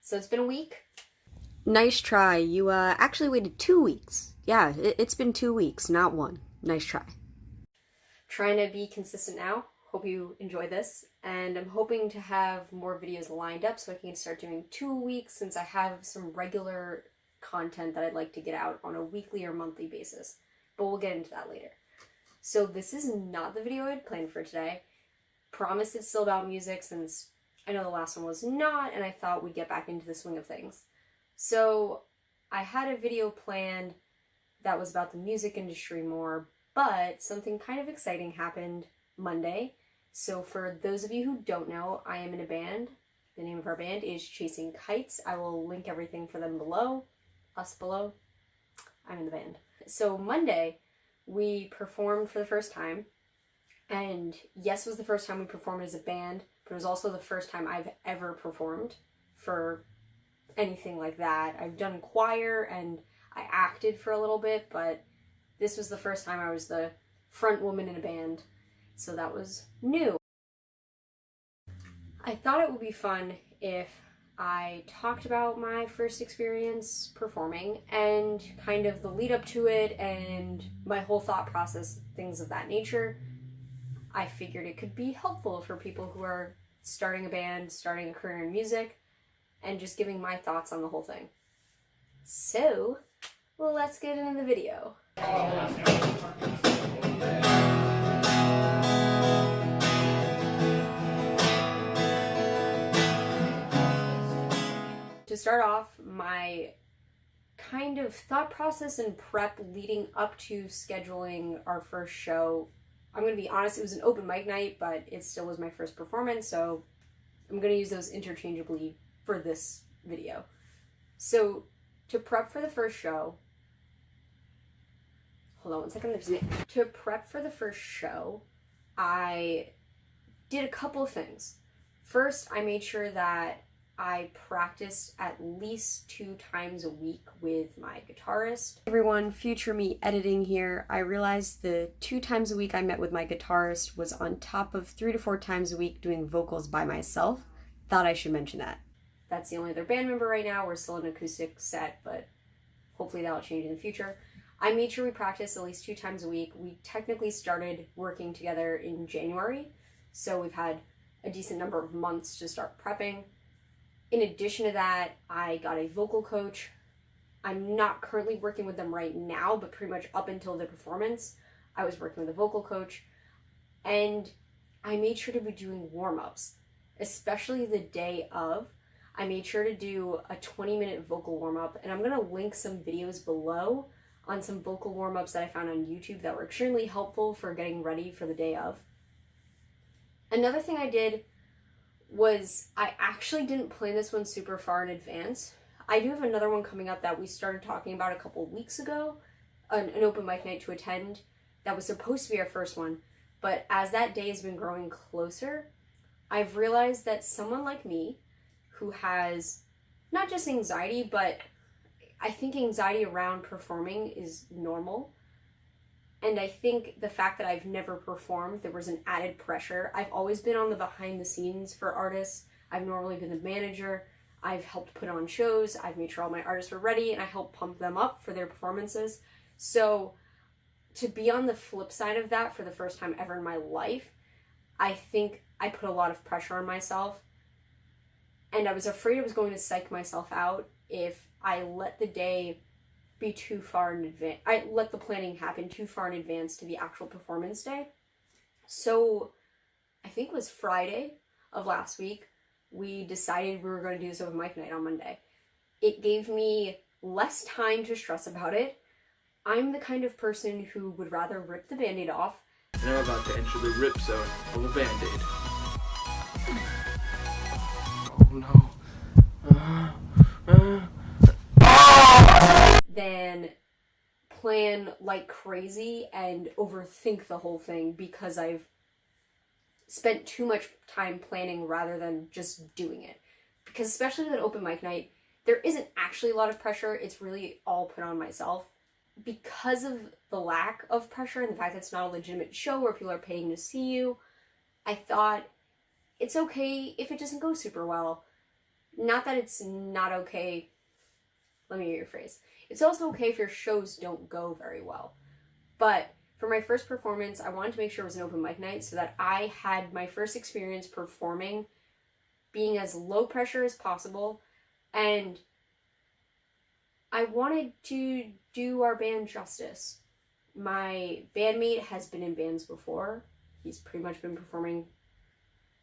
So it's been a week. Nice try. You actually waited 2 weeks. Yeah, it's been 2 weeks, not one. Nice try. Trying to be consistent now. Hope you enjoy this. And I'm hoping to have more videos lined up so I can start doing 2 weeks since I have some regular content that I'd like to get out on a weekly or monthly basis. But we'll get into that later. So this is not the video I had planned for today. Promise it's still about music since I know the last one was not, and I thought we'd get back into the swing of things. So I had a video planned that was about the music industry more, but something kind of exciting happened Monday. So for those of you who don't know, I am in a band. The name of our band is Chasing Kites. I will link everything for them below. Us below. I'm in the band. So Monday, we performed for the first time. And yes, it was the first time we performed as a band, but it was also the first time I've ever performed for anything like that. I've done choir and I acted for a little bit, but this was the first time I was the front woman in a band, so that was new. I thought it would be fun if I talked about my first experience performing and kind of the lead up to it and my whole thought process, things of that nature. I figured it could be helpful for people who are starting a band, starting a career in music, and just giving my thoughts on the whole thing. So, well, let's get into the video. To start off, my kind of thought process and prep leading up to scheduling our first show, I'm going to be honest, it was an open mic night, but it still was my first performance, so I'm going to use those interchangeably for this video. So, to prep for the first show, hold on one second, to prep for the first show, I did a couple of things. First, I made sure that I practiced at least 2 times a week with my guitarist. Everyone, future me editing here. I realized the 2 times a week I met with my guitarist was on top of 3 to 4 times a week doing vocals by myself. Thought I should mention that. That's the only other band member right now. We're still an acoustic set, but hopefully that'll change in the future. I made sure we practiced at least 2 times a week. We technically started working together in January, so we've had a decent number of months to start prepping. In addition to that, I got a vocal coach. I'm not currently working with them right now, but pretty much up until the performance, I was working with a vocal coach. And I made sure to be doing warm-ups, especially the day of. I made sure to do a 20-minute vocal warm-up, and I'm going to link some videos below on some vocal warm-ups that I found on YouTube that were extremely helpful for getting ready for the day of. Another thing I did was I actually didn't plan this one super far in advance. I do have another one coming up that we started talking about a couple of weeks ago, an open mic night to attend. That was supposed to be our first one, but as that day has been growing closer, I've realized that someone like me who has not just anxiety, but I think anxiety around performing is normal. And I think the fact that I've never performed, there was an added pressure. I've always been on the behind the scenes for artists. I've normally been the manager. I've helped put on shows. I've made sure all my artists were ready, and I helped pump them up for their performances. So to be on the flip side of that for the first time ever in my life, I think I put a lot of pressure on myself. And I was afraid I was going to psych myself out if I let the day be too far in advance. I let the planning happen too far in advance to the actual performance day. So I think it was Friday of last week, we decided we were going to do this open mic night on Monday. It gave me less time to stress about it. I'm the kind of person who would rather rip the Band-Aid off. And I'm about to enter the rip zone of a Band-Aid. Oh no. Than plan like crazy and overthink the whole thing because I've spent too much time planning rather than just doing it. Because especially with an open mic night, there isn't actually a lot of pressure. It's really all put on myself. Because of the lack of pressure and the fact that it's not a legitimate show where people are paying to see you, I thought it's okay if it doesn't go super well. not that it's not okay, let me rephrase. It's also okay if your shows don't go very well. But for my first performance, I wanted to make sure it was an open mic night so that I had my first experience performing being as low pressure as possible, and I wanted to do our band justice. My bandmate has been in bands before. He's pretty much been performing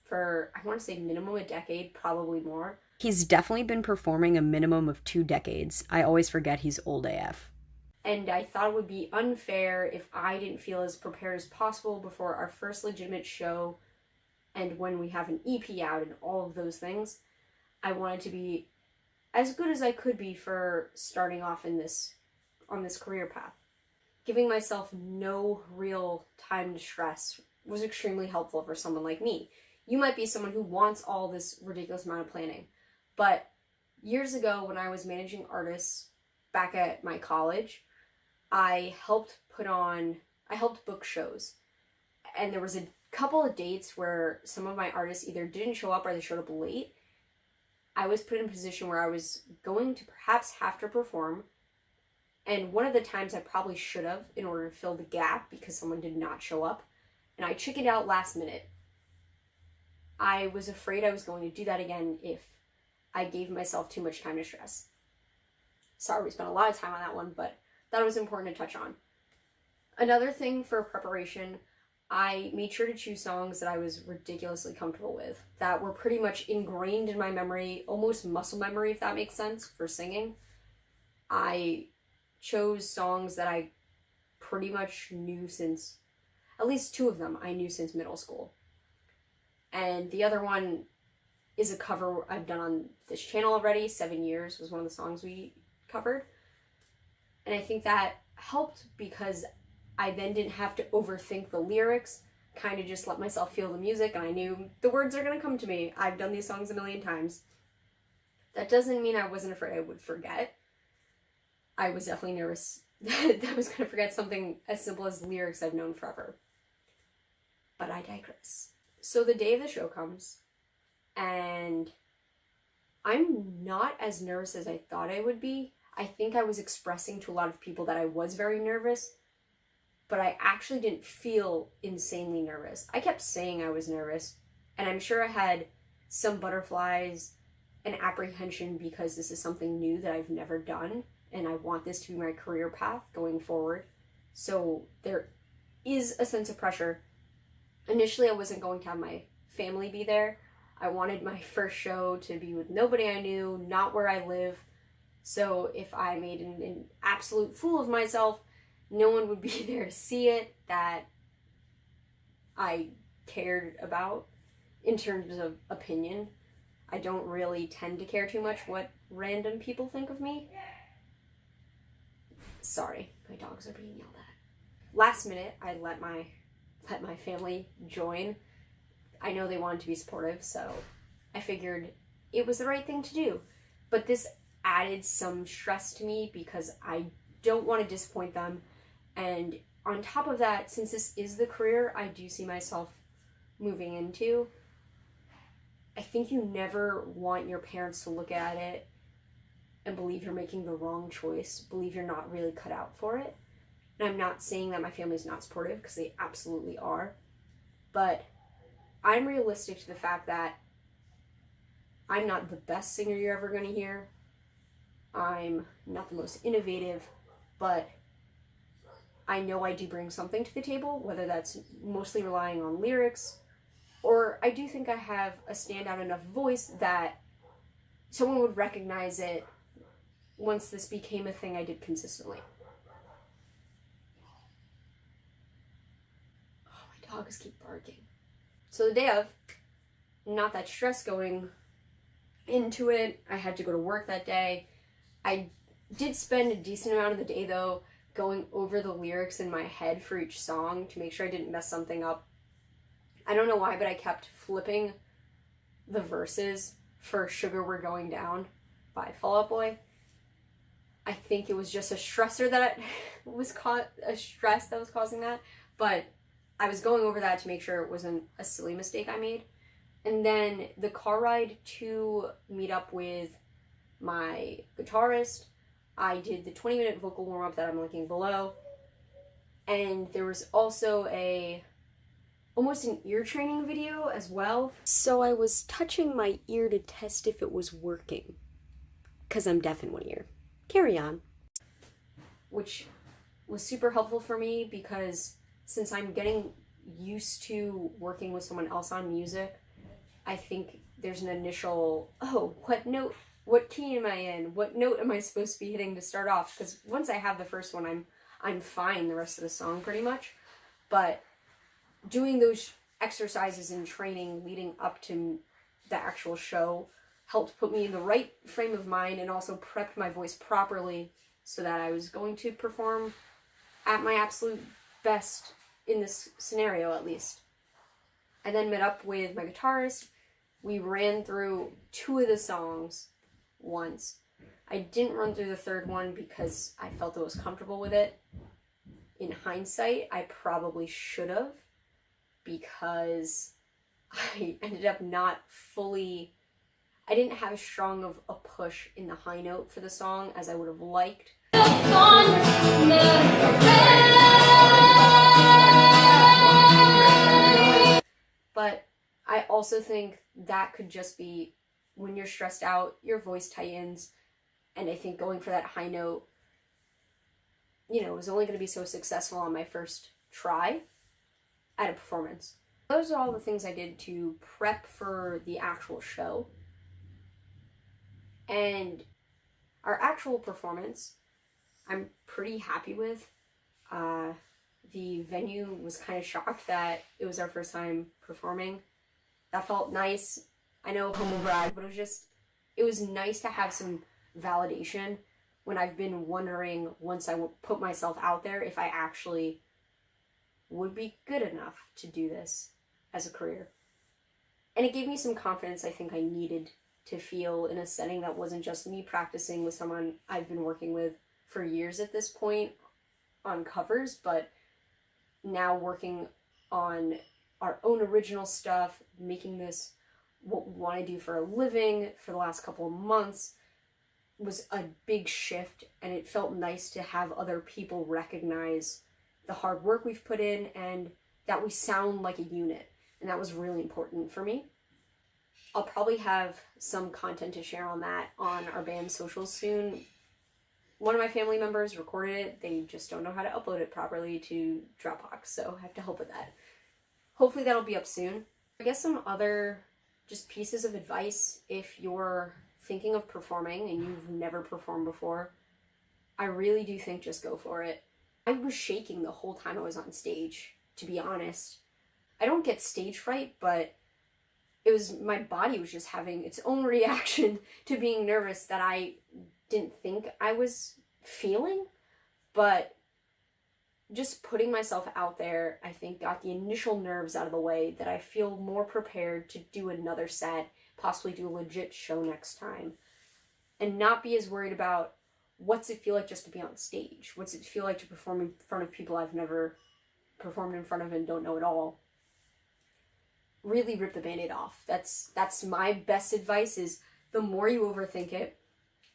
for, I want to say, minimum a decade, probably more. He's definitely been performing a minimum of 2 decades. I always forget he's old AF. And I thought it would be unfair if I didn't feel as prepared as possible before our first legitimate show and when we have an EP out and all of those things. I wanted to be as good as I could be for starting off on this career path. Giving myself no real time to stress was extremely helpful for someone like me. You might be someone who wants all this ridiculous amount of planning, but years ago when I was managing artists back at my college, I helped book shows, and there was a couple of dates where some of my artists either didn't show up or they showed up late. I was put in a position where I was going to perhaps have to perform, and one of the times I probably should have in order to fill the gap because someone did not show up, and I chickened out last minute. I was afraid I was going to do that again if I gave myself too much time to stress. Sorry, we spent a lot of time on that one, but that was important to touch on. Another thing for preparation, I made sure to choose songs that I was ridiculously comfortable with, that were pretty much ingrained in my memory, almost muscle memory, if that makes sense, for singing. I chose songs that I pretty much knew since, at least 2 of them I knew since middle school. And the other one is a cover I've done on this channel already. 7 Years was one of the songs we covered. And I think that helped because I then didn't have to overthink the lyrics, kind of just let myself feel the music, and I knew the words are going to come to me. I've done these songs a million times. That doesn't mean I wasn't afraid I would forget. I was definitely nervous that I was going to forget something as simple as lyrics I've known forever. But I digress. So the day of the show comes, and I'm not as nervous as I thought I would be. I think I was expressing to a lot of people that I was very nervous, but I actually didn't feel insanely nervous. I kept saying I was nervous, and I'm sure I had some butterflies and apprehension because this is something new that I've never done, and I want this to be my career path going forward. So there is a sense of pressure. Initially, I wasn't going to have my family be there. I wanted my first show to be with nobody I knew, not where I live. So if I made an absolute fool of myself, no one would be there to see it that I cared about in terms of opinion. I don't really tend to care too much what random people think of me. Sorry, my dogs are being yelled at. Last minute, I let my family join. I know they wanted to be supportive, so I figured it was the right thing to do. But this added some stress to me because I don't want to disappoint them. And on top of that, since this is the career I do see myself moving into, I think you never want your parents to look at it and believe you're making the wrong choice, believe you're not really cut out for it. And I'm not saying that my family's not supportive, because they absolutely are. But I'm realistic to the fact that I'm not the best singer you're ever going to hear. I'm not the most innovative, but I know I do bring something to the table, whether that's mostly relying on lyrics, or I do think I have a standout enough voice that someone would recognize it once this became a thing I did consistently. Oh, my dogs keep barking. So the day of, not that stress going into it. I had to go to work that day. I did spend a decent amount of the day, though, going over the lyrics in my head for each song to make sure I didn't mess something up. I don't know why, but I kept flipping the verses for Sugar We're Going Down by Fall Out Boy. I think it was just a stressor that was a stress that was causing that, but I was going over that to make sure it wasn't a silly mistake I made. And then the car ride to meet up with my guitarist, I did the 20-minute vocal warm-up that I'm linking below. And there was also almost an ear training video as well. So I was touching my ear to test if it was working. Because I'm deaf in one ear. Carry on. Which was super helpful for me because since I'm getting used to working with someone else on music, I think there's an initial, oh, what key am I in? What note am I supposed to be hitting to start off? Because once I have the first one, I'm fine the rest of the song pretty much. But doing those exercises and training leading up to the actual show helped put me in the right frame of mind and also prepped my voice properly so that I was going to perform at my absolute best in this scenario, at least. I then met up with my guitarist. We ran through 2 of the songs once. I didn't run through the third one because I felt I was comfortable with it. In hindsight, I probably should have, because I ended up I didn't have as strong of a push in the high note for the song as I would have liked. But I also think that could just be when you're stressed out, your voice tightens, and I think going for that high note, was only going to be so successful on my first try at a performance. Those are all the things I did to prep for the actual show. And our actual performance, I'm pretty happy with. The venue was kind of shocked that it was our first time performing. That felt nice. I know, humble brag, but it was nice to have some validation when I've been wondering, once I put myself out there, if I actually would be good enough to do this as a career. And it gave me some confidence I think I needed to feel in a setting that wasn't just me practicing with someone I've been working with for years at this point on covers, but now working on our own original stuff, making this what we want to do for a living for the last couple of months was a big shift, and it felt nice to have other people recognize the hard work we've put in and that we sound like a unit, and that was really important for me. I'll probably have some content to share on that on our band's socials soon. One of my family members recorded it. They just don't know how to upload it properly to Dropbox, so I have to help with that. Hopefully that'll be up soon. I guess some other just pieces of advice if you're thinking of performing and you've never performed before, I really do think just go for it. I was shaking the whole time I was on stage, to be honest. I don't get stage fright, but my body was just having its own reaction to being nervous that I didn't think I was feeling. But just putting myself out there, I think, got the initial nerves out of the way, that I feel more prepared to do another set, possibly do a legit show next time, and not be as worried about what's it feel like just to be on stage. What's it feel like to perform in front of people I've never performed in front of and don't know at all. Really rip the Band-Aid off. That's my best advice, is the more you overthink it,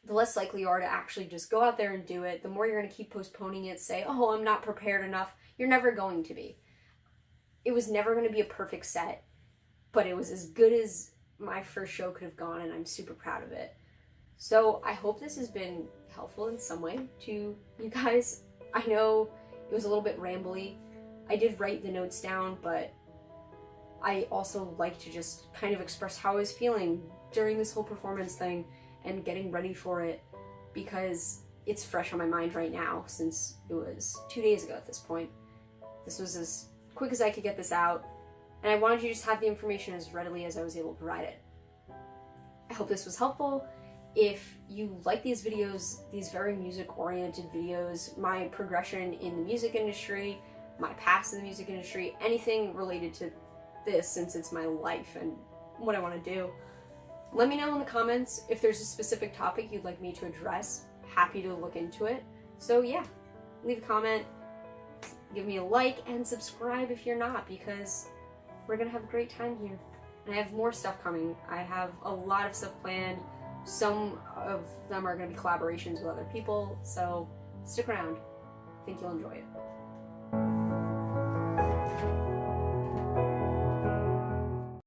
the less likely you are to actually just go out there and do it. The more you're going to keep postponing it, say, oh, I'm not prepared enough. You're never going to be. It was never going to be a perfect set, but it was as good as my first show could have gone, and I'm super proud of it. So I hope this has been helpful in some way to you guys. I know it was a little bit rambly. I did write the notes down, but I also like to just kind of express how I was feeling during this whole performance thing and getting ready for it, because it's fresh on my mind right now since it was 2 days ago at this point. This was as quick as I could get this out, and I wanted you to just have the information as readily as I was able to provide it. I hope this was helpful. If you like these videos, these very music-oriented videos, my progression in the music industry, my past in the music industry, anything related to this, since it's my life and what I want to do, let me know in the comments if there's a specific topic you'd like me to address. Happy to look into it. So yeah, leave a comment, give me a like, and subscribe if you're not, because we're gonna have a great time here. And I have more stuff coming. I have a lot of stuff planned. Some of them are going to be collaborations with other people, so stick around. I think you'll enjoy it.